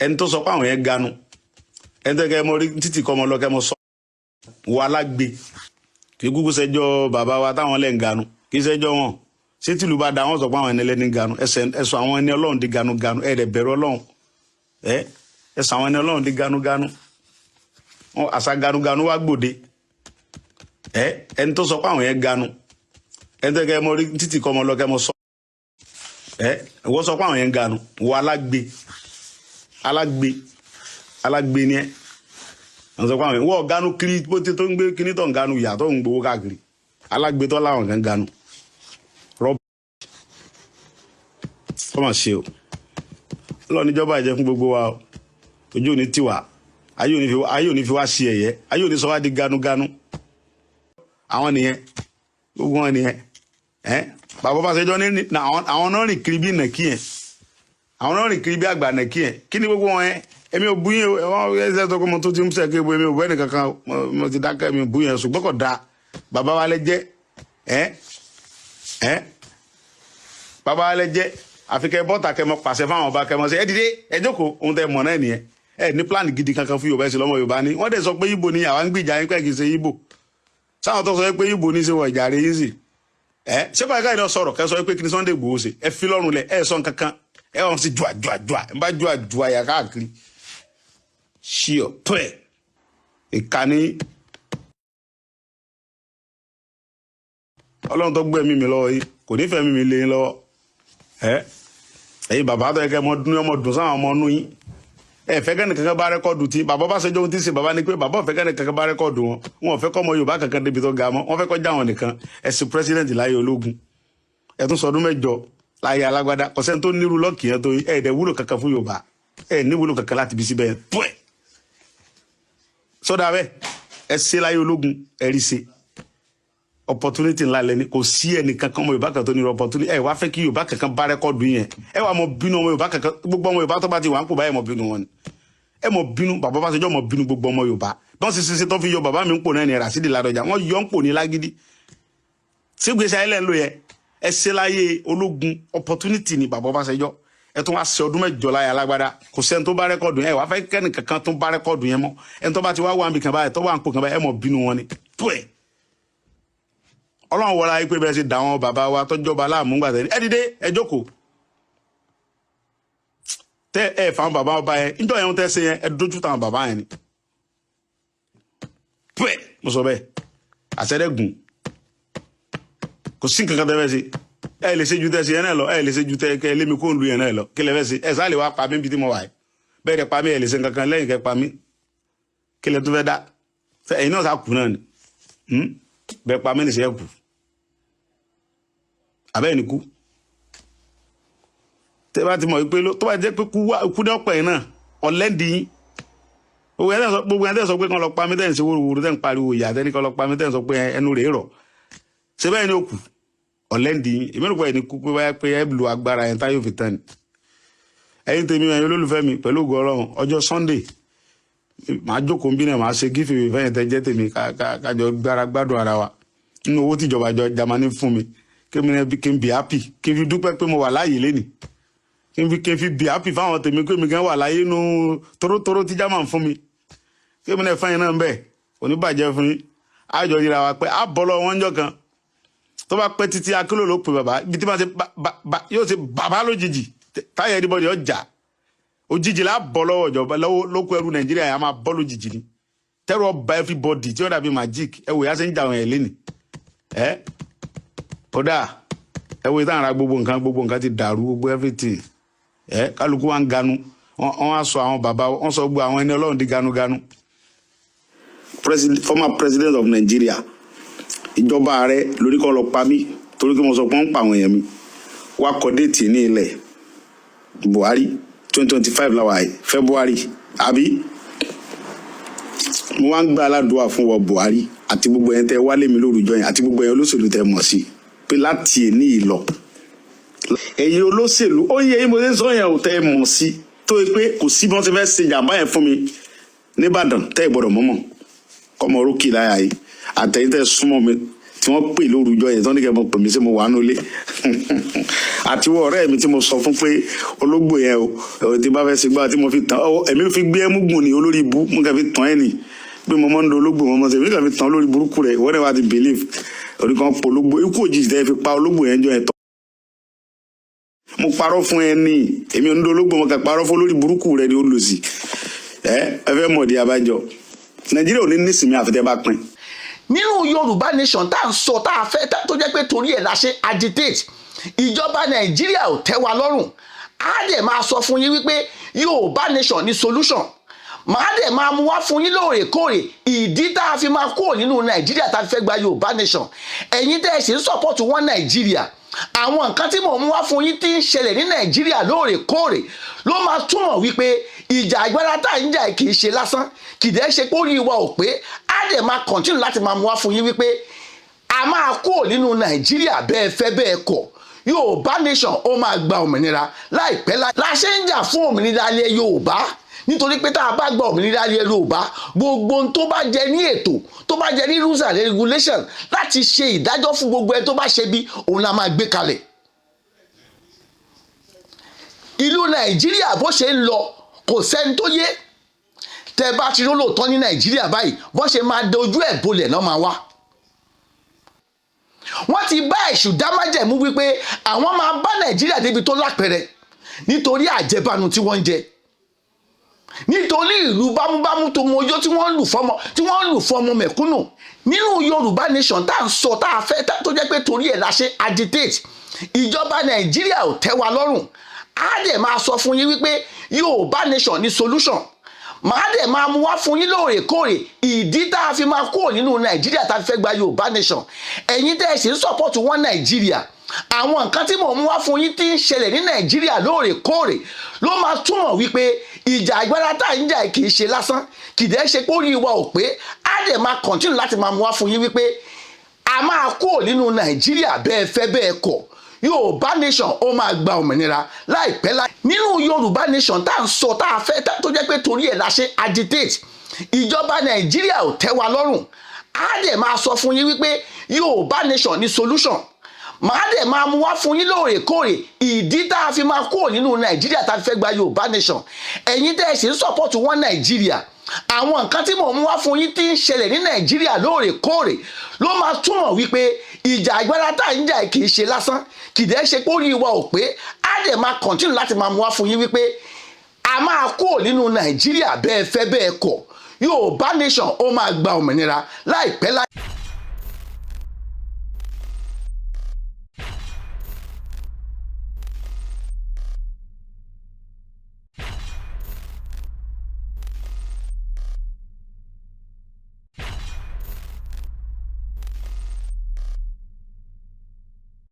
ẹni tó sọ pé àwọn yẹn ganu ẹni tó kẹ́ mọ rí títì kọ́ mọ lọ kẹ́ mọ sọ wà lágbè kí kúkú ṣẹjọ́ bàbá wa táwọn lẹ́ ń ganu kí ṣẹjọ́ wọn ṣé tìlú bá da wọn sọ pé àwọn ẹni ẹlẹ́ni ganu ẹsọ àwọn ẹni ọlọ́run di ganu ẹ̀ẹ́dẹ̀ bẹ̀rù ọlọ́run ẹsọ àwọn ẹni ọlọ́run di ganu àṣà ganu wá gbòde ẹni tó sọ pé àwọn yẹn ganu ẹni tó kẹ́ mọ rí títì kọ́ mọ lọ kẹ́ mọ sọ wọ́n sọ pé àwọn yẹn ganu wọ alágbe ni ẹ wọ́n sọ pé àwọn yẹn wọ́n ganu kiri bó ti tó ń gbé kíní tó ń ganu ìyá tó ń gbowó káàkiri alágbe tó láwọn kan ganu rọ́bì tó mà ṣe o lọ níjọba ìjẹ fún gbogbo wa ojú òní tiwa ayé òní fi wá sí ẹ̀yẹ ayé òní sọ wá di ganu àwọn nìyẹn gbogbo wọn nìyẹn bàbá Ọbásanjọ́ ní àwọn náà rìn kiri bí nàkí yẹn àwọn náà rìn kiri bí àgbà nàkí yẹn kí ni gbogbo wọn yẹn èmi ò bú yẹn wọn ẹsẹ tó kọ mo tó ti ń sẹ kébo èmi ò bú ẹnì kankan mo ti dákẹ́ èmi ò bú yẹn ṣùgbọ́n kò dáa bàbá wa lẹ jẹ́ bàbá wa lẹ jẹ́ àfikẹ́ bọ́tà kẹmọ pàṣẹ fáwọn ọba kẹmọ sí ẹ dìde ẹ jókòó ohun tẹ mọ̀ náà nìyẹn ní pílánì gidi kankan fún Yorùbá ẹ̀sìn lọ́mọ Yorùbá ni wọ́n dẹ̀ sọ pé Ìgbò ni àwa ń gbìjà yín pẹ́ kì í ṣe Ìgbò sáwọn tó sọ pé Ìgbò ní í ṣe wọ ìjà rẹ̀ yín sì ṣé báyìí káyọ̀ sọ̀rọ̀ kẹ́ sọ pé kí ni Sunday Igboho ṣe ẹ fi lọ́rùn lẹ̀ ẹ sọ kankan ẹ wọ́n sì jùà ń bá jùà yà káàkiri ṣíọ tó ẹ̀ ìkànnì Ọlọ́run tó gbé mi lọ́wọ́ yìí kò ní fẹ́ mi lé yín lọ́wọ́ ẹ̀yin bàbá tó yẹ kẹ́ ọmọ dùn sáwọn ọmọ nú yín fẹ́ kẹ́ni kankan bá rẹ́kọ́ọ̀dù tí bàbá Ọbásanjọ́ ohun tí ń ṣe bàbá ni pé bàbá fẹ́ kẹ́ni kankan bá rẹ́kọ́ọ̀dù wọn fẹ́ kọ́ ọmọ Yorùbá kankan débi tó ga mọ́ wọn fẹ́ kọ́ já wọn nìkan ẹ̀sìn pírẹ́sídẹ̀ntì láyé ológun ẹ̀tún sọdún mẹ́jọ láyé alágbádá kò sẹ́ni tó nírú lọ́ọ̀kì yẹn tó ẹ̀ẹ́dẹ̀ wúlò kankan fún Yorùbá ní wúlò kankan láti bí síbẹ̀ pẹ́ sọ́dà bẹ́ẹ̀ ẹ ṣe láyé ológun ẹ̀rí ṣe opportunity ńlá lẹni kò sí ẹnì kankan ọmọ Yorùbá kan tó ní opportunity wá fẹ́ kí Yorùbá kankan bá rẹ́kọ́ọ̀dù yẹn wà mọ bínú ọmọ Yorùbá kankan gbogbo ọmọ Yorùbá tó bá ti wà ń kó báyìí mọ bínú wọn ni mọ bínú bàbá Ọbásanjọ́ mọ bínú gbogbo ọmọ Yorùbá bọ́n ṣe tó fi yọ bàbá mi ń pò náà ní Ràṣídì Ládọjà wọ́n yọ ń pò ní Lágídí sígbèsè ayẹlẹ́ ń lò yẹ ẹ ṣe láyé ológun opportunity ni bàbá Ọbásanjọ́ ẹ tún wá ṣe ọdún mẹ́jọ láyé alágbádá kò sẹ́ni tó bá rẹ́kọ́ọ̀dù yẹn wá fẹ́ kẹ́ni kankan tó bá rẹ́kọ́ọ̀dù yẹn mọ́ ẹni tó bá ti wá wà níbi kan báyìí tó wà ń pò kan báyìí mọ bínú wọn ni pẹ́ Ọlọ́run wọlá yìí pé bẹ́ẹ̀ ṣe dà wọn bàbá wa tọ́jọba láàmú gbàtẹ́ ẹ dìde ẹ jókòó tẹ fáwọn bàbá ọba yẹn níjọ́ yẹn tẹ ṣe yẹn ẹ dojú táwọn bàbá yẹn ni pẹ mo sọ bẹ́ẹ̀ àṣẹdẹgùn kò sí nǹkan kan tẹ fẹ́ ṣe ẹ lè ṣe ju tẹ ṣe yẹn náà lọ ẹ lè ṣe ju tẹ kẹ lémi kó ń lu yẹn náà lọ kí lẹ fẹ́ ṣe ẹ sáà lè wá pa mí bí tí mo wà yìí bẹ́ẹ̀ kẹ pa mí ẹ lè ṣe nǹkan kan lẹ́yìn kẹ pa mí kí lẹ tó fẹ́ dá ẹ̀yin náà sá kù náà ni bẹ́ẹ̀ pa mí nìṣẹ kù àbẹ ní kú tẹ bá ti mọ̀ pé tó bá jẹ́ pé kú ní ọ̀pọ̀ yìí náà ọ̀lẹ́ndì gbogbo ẹni tẹ́ sọ pé kán lọ pa mí tẹ́ ń ṣe wóróworó tẹ́ ń pariwo ìyá tẹ́ ní kán lọ pa mí tẹ́ ń sọ pé ẹnu rẹ̀ rọ̀ ṣé bẹ́ẹ̀ ni ó kù ọ̀lẹ́ndì èmi rò pé ẹni kú pé báyà pé ẹ lu agbára yẹn táyọ̀ fi tán ni ẹ̀yin tèmi ẹ̀yin olólùfẹ́ mi pẹ̀lú ògo Ọlọ́run ọjọ́ Sunday màá jókòó bí náà màá ṣe gífì fẹ́yìn tẹ́ jẹ́ tèmi kájọ gbára gbádùn ara wa nínú owó tíjọba Jámánì fún mi kí n bí happy kí n fi dúpẹ́ pé mo wà láàyè lénìí kí n fi bí happy fáwọn tèmi pé mi gan wà láyé nu torótoró tí Jámánì fún mi kí mi náà fẹ́yìn náà bẹ́ẹ̀ oníbàjẹ́ fún yín àjọ yíra wa pé á bọ́ lọ́wọ́ wọn jọ kan tó bá pẹ́ títí akílò ló pè bàbá ibi tí wọ́n ṣe yóò ṣe bàbá lójijì táyà ẹnibọ́dì ọjà òjijì là á bọ́ lọ́wọ́ ìjọba lókù ẹrú Nàìjíríà yà máa bọ́ lójijì ni tẹ́rù ọba everybody tí ó dàbí magic ẹ wò yá ṣe ń jà wọn ẹ̀ lénìí kódà ẹ wo ìtàn ara gbogbo nǹkan ti dàrú gbogbo everything kálukú wa ń ganu wọn á sọ àwọn bàbá wọn sọ gbogbo àwọn ẹni Ọlọ́run di ganu former president of Nigeria ìjọba ààrẹ lórí kan lọ pa mí torí kí mo sọ pé wọ́n ń pa àwọn èèyàn mi wá kọ déètì ní ilẹ̀ Buhari 2025 láwa February àbí mo wá ń gbà aládùúwà fún wọ Buhari àti gbogbo ẹ̀yin tẹ́ wálé mi lórúkọ yẹn àti gbogbo ẹ̀yin olóṣèlú tẹ́ mọ̀ sí pé láti èní ìlọ ẹ̀yin olóṣèlú ó yẹ mo ṣe ń sọ yẹn ò tẹ́ mọ̀ sí tó yẹ pé kò sí bí wọ́n ti fẹ́ ṣe jàmbá yẹn fún mi nìbàdàn tẹ́ gbọ́dọ̀ mọ̀mọ́ kọ́mọ orókì láyà yìí àtẹ̀yìn tẹ́ súnmọ́ mi tí wọ́n pè lórúkọ yẹn tán ní kẹ́ mọ̀ pè mí sí mo wà nulẹ̀ àti wọ ọ̀rẹ́ mi tí mo sọ fún pé ológbò yẹn o tí bá fẹ́ ṣe gbá tí mo fi tán ẹ̀mí fi gbé ẹmú gùn ní olórí ibú mo kàn fi tán ẹ̀ nì pé mo mọ́ ń do ológbò mo mọ́ sí èmi kàn fi tán olórí burúkú rẹ̀ ìwọ́n náà wá ti believe oníkan pọ̀ ológbò ikú òjijì tẹ́ fi pa ológbò yẹn jọ ẹ̀ tán mo parọ́ fún ẹ ní èmi ò ń do ológbò mo kàn parọ́ fún olórí burúkú rẹ̀ ni ó lò sí ẹ fẹ́ mọ̀dí abájọ Nàìjíríà ò ní nísìmí àfitẹ́ bá pín. nínú Yorùbá nation tá à ń sọ tá a fẹ́ tó jẹ́ pé torí ẹ̀ la ṣe agitate ìjọba Nàìjíríà ò tẹ́ wa lọ́rùn á dẹ̀ máa sọ fún yín wípé Yorùbá nation ní solution màá dẹ̀ máa mú wá fún yín lóòrèkóòrè ìdí tá a fi máa kúrò nínú Nàìjíríà tá a fi fẹ́ gba Yorùbá nation ẹ̀yin tẹ́ ẹ̀ sì ń support wọn Nàìjíríà àwọn nǹkan tí mò ń mú wá fún yín tí ń ṣẹlẹ̀ ní Nàìjíríà lóòrèkóòrè ló máa túmọ̀ wípé ìjà agbára tá à ń jà kì í ṣe lásán kì í dẹ́ ṣe pé ó rí ìwà ò pé á dẹ̀ máa continue láti máa mú wá fún yín wípé a máa kúrò nínú Nàìjíríà bẹ́ẹ̀ fẹ́ bẹ́ẹ̀ kọ̀ Yorùbá nation ó máa gba òmìnira láìpẹ́ la ṣe ń jà fún òmìnira ilẹ̀ Yorùbá nítorí pé tá a bá gba òmìnira ilẹ̀ Yorùbá gbogbo ohun tó bá jẹ ní ètò tó bá jẹ ní rules and regulations láti ṣe ìdájọ́ fún gbogbo ẹ tó bá ṣe bí òun la máa gbé kalẹ̀. ìlú Nàìjíríà bó ṣe ń lọ kò sẹ́ni tó yé tẹ́ bá ti rólòótọ́ ní Nàìjíríà báyìí bó ṣe máa dojú ẹ̀ bolẹ̀ náà máa wá. wọ́n ti bá èṣù dá májẹ̀mú wípé àwọn máa bá Nàìjíríà débi tó lápẹẹrẹ nítorí àjẹbánu tí wọ́n ń jẹ nítorí ìlú bámúbámú tó mọjọ́ tí wọ́n ń lù fọmọ mẹ̀kúnnù nínú Yorùbá nation tá à ń sọ tá a fẹ́ tó jẹ́ pé torí ẹ̀ la ṣe agitate ìjọba Nàìjíríà ò tẹ́ wa lọ́rùn á dẹ̀ máa sọ fún yín wípé Yorùbá nation ní solution màá dẹ̀ máa mú wá fún yín lóòrèkóòrè ìdí tá a fi máa kúrò nínú Nàìjíríà tá a fi fẹ́ gba Yorùbá nation ẹ̀yin tẹ́ ẹ̀ sì ń support wọn Nàìjíríà àwọn nǹkan tí mò ń mú wá fún yín tí ń ṣẹlẹ̀ ní Nàìjíríà lóòrèkóòrè ló máa túmọ̀ wípé ìjà agbára tá à ń jà kì í ṣe lásán kì í dẹ́ ṣe pé ó rí ìwà ò pé á dẹ̀ máa continue láti máa mú wá fún yín wípé a máa kúrò nínú Nàìjíríà bẹ́ẹ̀ fẹ́ bẹ́ẹ̀ kọ̀ Yorùbá nation ó máa gba òmìnira láìpẹ́ nínú Yorùbá nation tá à ń sọ tá a fẹ́ tó jẹ́ pé torí ẹ̀ la ṣe agitate ìjọba Nàìjíríà ò tẹ́ wa lọ́rùn á dẹ̀ máa sọ fún yín wípé Yorùbá nation ní solution màá dẹ̀ máa mú wá fún yín lóòrèkóòrè ìdí tá a fi máa kúrò nínú Nàìjíríà tá a fi fẹ́ gba Yorùbá nation ẹ̀yin tẹ́ ẹ̀ sì ń support wọn Nàìjíríà àwọn nǹkan tí mò ń mú wá fún yín tí ń ṣẹlẹ̀ ní Nàìjíríà lóòrèkóòrè ló máa túmọ̀ wípé ìjà agbára tá à ń jà kì í ṣe lásán kì í dẹ́ ṣe pé ó rí ìwà ò pé á dẹ̀ máa continue láti máa mú wá fún yín wípé a máa kúrò nínú Nàìjíríà bẹ́ẹ̀ fẹ́ bẹ́ẹ̀ kọ̀ Yorùbá nation ó máa gba òmìnira láìpẹ́